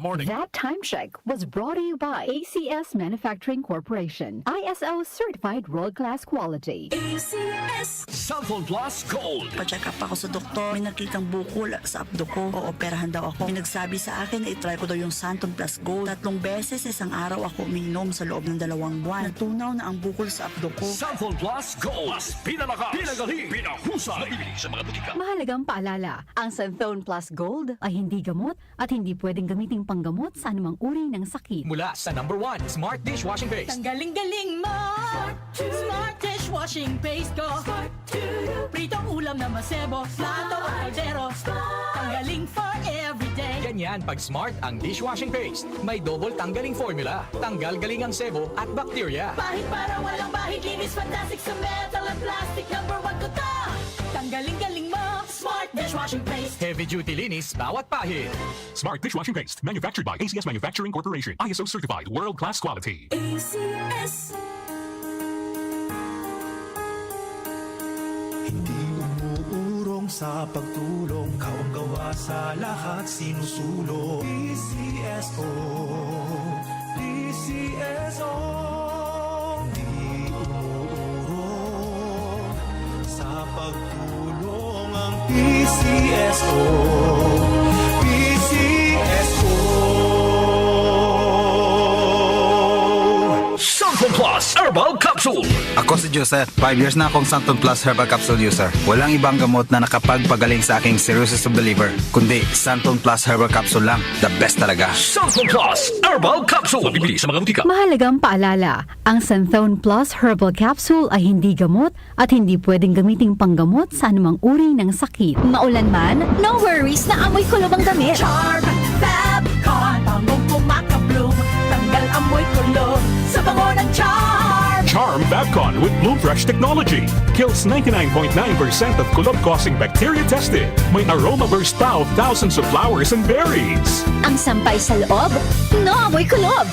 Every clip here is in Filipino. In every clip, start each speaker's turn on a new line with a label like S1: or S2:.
S1: morning.
S2: That time check was brought to you by ACS Manufacturing Corporation. ISO certified world-class quality.
S3: ACS.
S1: Cellphone Plus Gold.
S3: Pa-check up ako sa doktor. May nakitang bukol sa abdo ko. Ooperahan daw ako. May nagsabi sa akin na itry ko daw yung Santon Plus Gold. 3 beses isang araw ako uminom sa loob ng 2 buwan. Natunaw na ang bukol sa abdo ko.
S1: Cellphone Plus Gold. Mas pinalakas, pinagaling, pinahusay. Mabibili sa mga butika.
S2: Mahalagang paalala, ang Santhone Plus Gold ay hindi gamot at hindi pwedeng gamiting panggamot sa anumang uri ng sakit.
S4: Mula sa #1 Smart Dishwashing Paste.
S5: Ang galing-galing mo! Smart dishwashing paste ko. Pritong ulam na masebo, plato o kaldero. Tanggaling for everyday.
S4: Ganyan pag Smart ang dishwashing paste. May double tanggaling formula. Tanggal galing ang sebo at bacteria.
S5: Bahid para walang bahid, linis fantastic sa metal at plastic. #1 ko to! Tanggaling-galing mo! Smart dishwashing paste.
S4: Heavy duty linis bawat pahid.
S6: Smart Dishwashing Paste, manufactured by ACS Manufacturing Corporation. ISO certified, world-class quality.
S3: ACS.
S7: Hindi umuurong sa pagtulong, kawang gawa sa lahat sinusulong. PCSO, PCSO. Hindi umuurong sa pagtulong ang PCSO, PCSO.
S1: Cellphone Plus Herbal Capsule.
S8: Ako si Joseph. 5 years na akong Santon Plus Herbal Capsule user. Walang ibang gamot na nakapagpagaling sa aking cirrhosis of the liver, kundi Santon Plus Herbal Capsule lang. The best talaga.
S1: Cellphone Plus Herbal Capsule. Mabibili sa mga butika.
S2: Mahalagang paalala, ang Santhone Plus Herbal Capsule ay hindi gamot at hindi pwedeng gamiting panggamot sa anumang uri ng sakit. Maulan man, no worries na amoy kulob ang damit.
S5: Charm, Fabcon, pangong pumakabloom. Tanggal amoy kulo sa bango ng Charm.
S6: Charm Fabcon with Bloom Fresh technology kills 99.9% of kulob-causing bacteria tested. May aroma burst pa of thousands of flowers and berries.
S2: Ang sampay sa loob, no amoy kulob.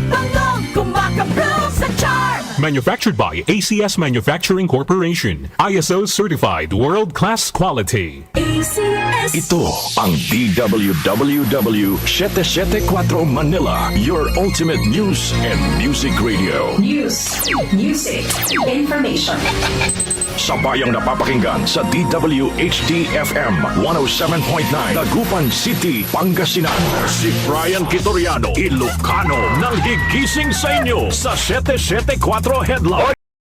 S5: Pangong kumakabloom sa Charm.
S6: Manufactured by ACS Manufacturing Corporation. ISO certified, world-class quality.
S5: ACS.
S1: Ito ang DWWW 774 Manila, your ultimate news and music radio.
S9: News, music, information.
S1: Sabayang napapakinggan sa DWHD-FM 107.9 Dagupan City, Pangasinan. Si Brian Kitoriano, Ilocano, nang higising sa inyo sa 774 Headline.